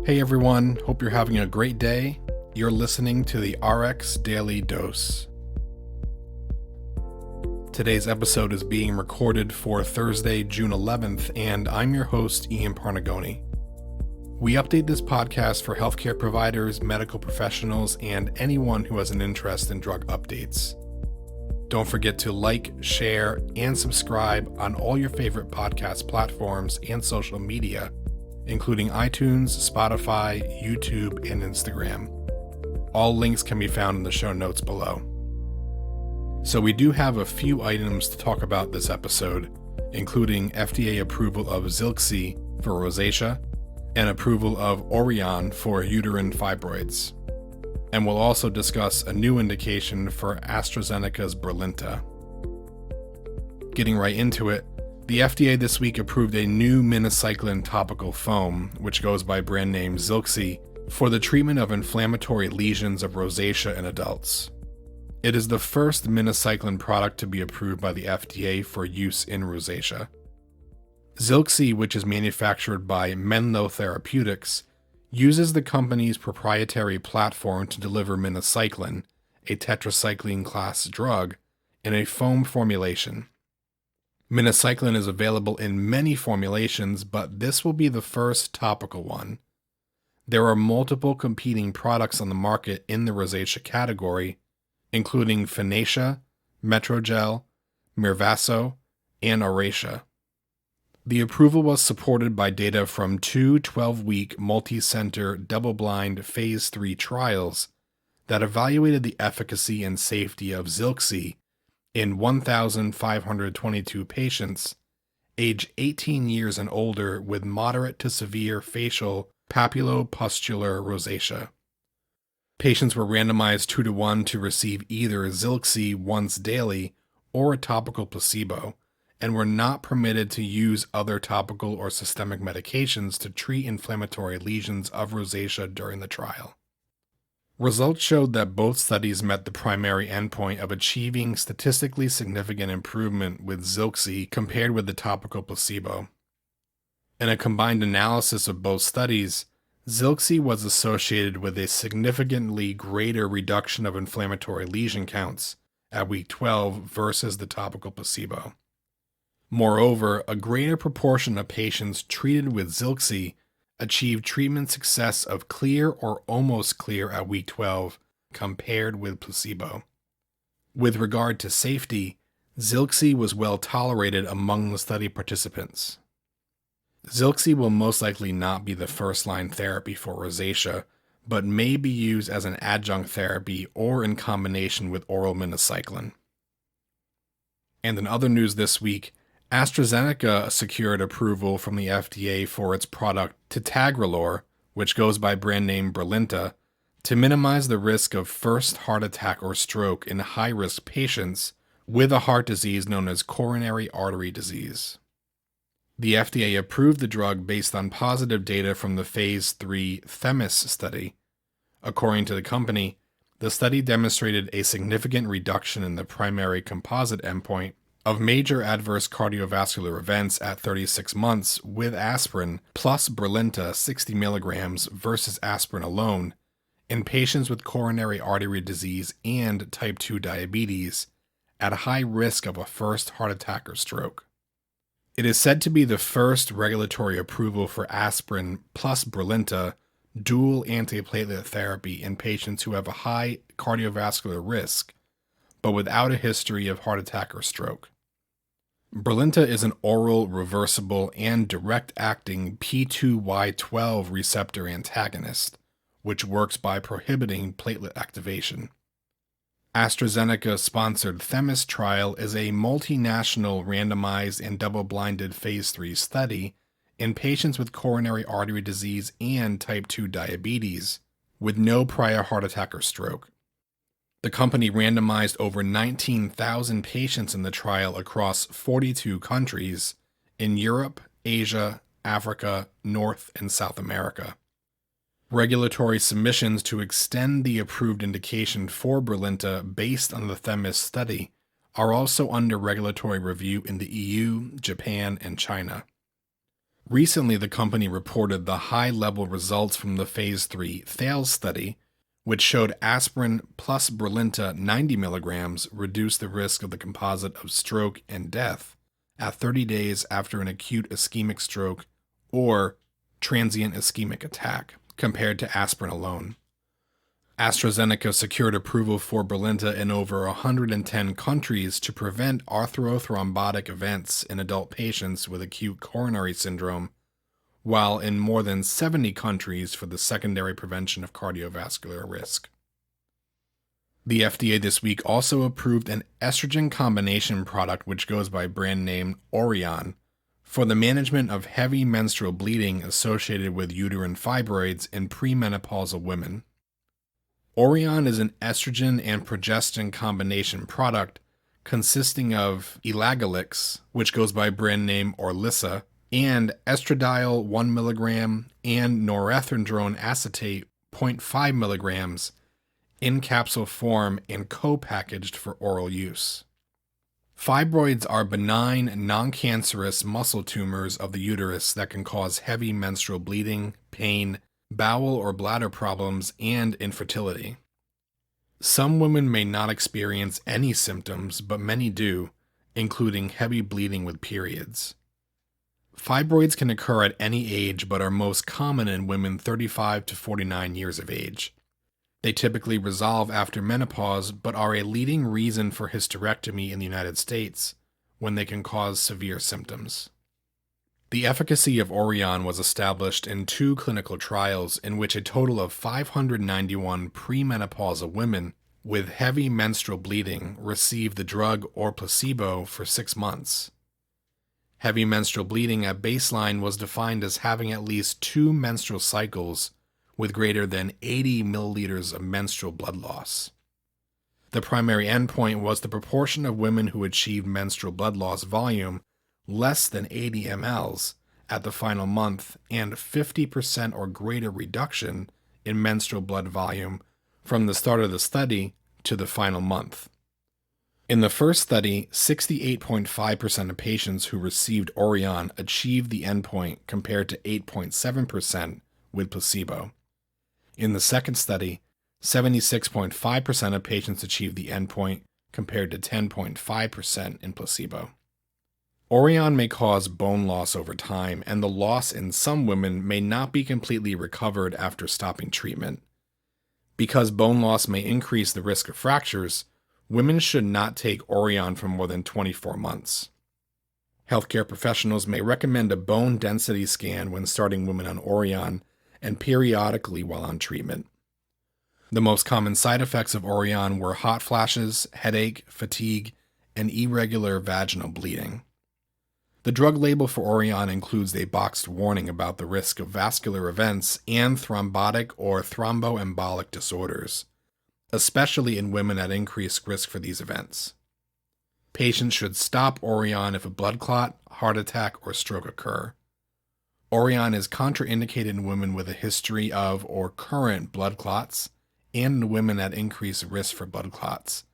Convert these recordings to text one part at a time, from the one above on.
Hey everyone, hope you're having a great day. You're listening to the RX Daily Dose. Today's episode is being recorded for Thursday, June 11th, and I'm your host, Ian Parnagoni. We update this podcast for healthcare providers, medical professionals, and anyone who has an interest in drug updates. Don't forget to like, share, and subscribe on all your favorite podcast platforms and social media, including iTunes, Spotify, YouTube, and Instagram. All links can be found in the show notes below. So we do have a few items to talk about this episode, including FDA approval of Zilxi for rosacea and approval of Oriahnn for uterine fibroids. And we'll also discuss a new indication for AstraZeneca's Brilinta. Getting right into it, the FDA this week approved a new minocycline topical foam, which goes by brand name Zilxi, for the treatment of inflammatory lesions of rosacea in adults. It is the first minocycline product to be approved by the FDA for use in rosacea. Zilxi, which is manufactured by Menlo Therapeutics, uses the company's proprietary platform to deliver minocycline, a tetracycline class drug, in a foam formulation. Minocycline is available in many formulations, but this will be the first topical one. There are multiple competing products on the market in the rosacea category, including Finacea, Metrogel, Mirvaso, and Oracea. The approval was supported by data from two 12-week multi-center double-blind phase 3 trials that evaluated the efficacy and safety of Zilxi in 1,522 patients, age 18 years and older with moderate to severe facial papulopustular rosacea. Patients were randomized 2-to-1 to receive either Zilxi once daily or a topical placebo, and were not permitted to use other topical or systemic medications to treat inflammatory lesions of rosacea during the trial. Results showed that both studies met the primary endpoint of achieving statistically significant improvement with Zilxi compared with the topical placebo. In a combined analysis of both studies, Zilxi was associated with a significantly greater reduction of inflammatory lesion counts at week 12 versus the topical placebo. Moreover, a greater proportion of patients treated with Zilxi achieved treatment success of clear or almost clear at week 12 compared with placebo. With regard to safety, Zilxi was well tolerated among the study participants. Zilxi will most likely not be the first-line therapy for rosacea, but may be used as an adjunct therapy or in combination with oral minocycline. And in other news this week, AstraZeneca secured approval from the FDA for its product ticagrelor, which goes by brand name Brilinta, to minimize the risk of first heart attack or stroke in high-risk patients with a heart disease known as coronary artery disease. The FDA approved the drug based on positive data from the phase 3 Themis study. According to the company, the study demonstrated a significant reduction in the primary composite endpoint of major adverse cardiovascular events at 36 months with aspirin plus Brilinta 60 milligrams versus aspirin alone in patients with coronary artery disease and type 2 diabetes at a high risk of a first heart attack or stroke. It is said to be the first regulatory approval for aspirin plus Brilinta dual antiplatelet therapy in patients who have a high cardiovascular risk, but without a history of heart attack or stroke. Brilinta is an oral, reversible, and direct-acting P2Y12 receptor antagonist, which works by prohibiting platelet activation. AstraZeneca-sponsored Themis trial is a multinational randomized and double-blinded phase 3 study in patients with coronary artery disease and type 2 diabetes, with no prior heart attack or stroke. The company randomized over 19,000 patients in the trial across 42 countries in Europe, Asia, Africa, North, and South America. Regulatory submissions to extend the approved indication for Brilinta based on the Themis study are also under regulatory review in the EU, Japan, and China. Recently, the company reported the high-level results from the Phase 3 THALES study, which showed aspirin plus Brilinta 90 milligrams reduced the risk of the composite of stroke and death at 30 days after an acute ischemic stroke or transient ischemic attack, compared to aspirin alone. AstraZeneca secured approval for Brilinta in over 110 countries to prevent arthrothrombotic events in adult patients with acute coronary syndrome, while in more than 70 countries for the secondary prevention of cardiovascular risk. The FDA this week also approved an estrogen combination product which goes by brand name Oriahnn for the management of heavy menstrual bleeding associated with uterine fibroids in premenopausal women. Oriahnn is an estrogen and progestin combination product consisting of elagolix, which goes by brand name Orlissa, and estradiol 1 mg and norethindrone acetate 0.5 mg in capsule form and co-packaged for oral use. Fibroids are benign, non-cancerous muscle tumors of the uterus that can cause heavy menstrual bleeding, pain, bowel or bladder problems, and infertility. Some women may not experience any symptoms, but many do, including heavy bleeding with periods. Fibroids can occur at any age but are most common in women 35 to 49 years of age. They typically resolve after menopause but are a leading reason for hysterectomy in the United States when they can cause severe symptoms. The efficacy of Oriahnn was established in 2 clinical trials in which a total of 591 premenopausal women with heavy menstrual bleeding received the drug or placebo for 6 months. Heavy menstrual bleeding at baseline was defined as having at least 2 menstrual cycles with greater than 80 milliliters of menstrual blood loss. The primary endpoint was the proportion of women who achieved menstrual blood loss volume less than 80 mLs at the final month and 50% or greater reduction in menstrual blood volume from the start of the study to the final month. In the first study, 68.5% of patients who received Oriahnn achieved the endpoint compared to 8.7% with placebo. In the second study, 76.5% of patients achieved the endpoint compared to 10.5% in placebo. Oriahnn may cause bone loss over time, and the loss in some women may not be completely recovered after stopping treatment. Because bone loss may increase the risk of fractures, women should not take Oriahnn for more than 24 months. Healthcare professionals may recommend a bone density scan when starting women on Oriahnn and periodically while on treatment. The most common side effects of Oriahnn were hot flashes, headache, fatigue, and irregular vaginal bleeding. The drug label for Oriahnn includes a boxed warning about the risk of vascular events and thrombotic or thromboembolic disorders, especially in women at increased risk for these events. Patients should stop Oriahnn if a blood clot, heart attack, or stroke occur. Oriahnn is contraindicated in women with a history of or current blood clots and in women at increased risk for blood clots,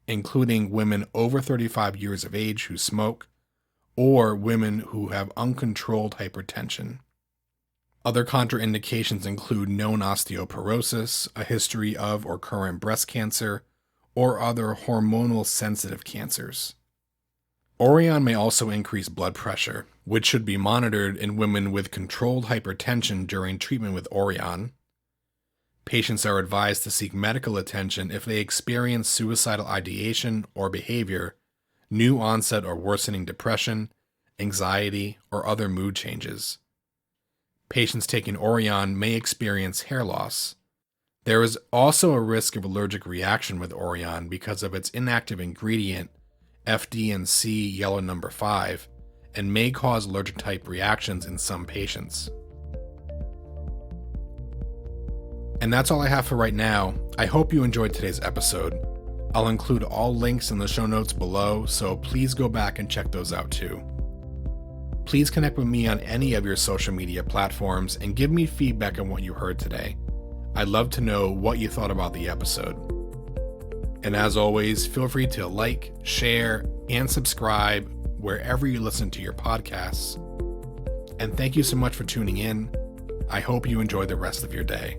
including women over 35 years of age who smoke, or women who have uncontrolled hypertension. Other contraindications include known osteoporosis, a history of or current breast cancer, or other hormonal sensitive cancers. Oriahnn may also increase blood pressure, which should be monitored in women with controlled hypertension during treatment with Oriahnn. Patients are advised to seek medical attention if they experience suicidal ideation or behavior, new onset or worsening depression, anxiety, or other mood changes. Patients taking Oriahnn may experience hair loss. There is also a risk of allergic reaction with Oriahnn because of its inactive ingredient, FD&C yellow number 5, and may cause allergic type reactions in some patients. And that's all I have for right now. I hope you enjoyed today's episode. I'll include all links in the show notes below, so please go back and check those out too. Please connect with me on any of your social media platforms and give me feedback on what you heard today. I'd love to know what you thought about the episode. And as always, feel free to like, share, and subscribe wherever you listen to your podcasts. And thank you so much for tuning in. I hope you enjoy the rest of your day.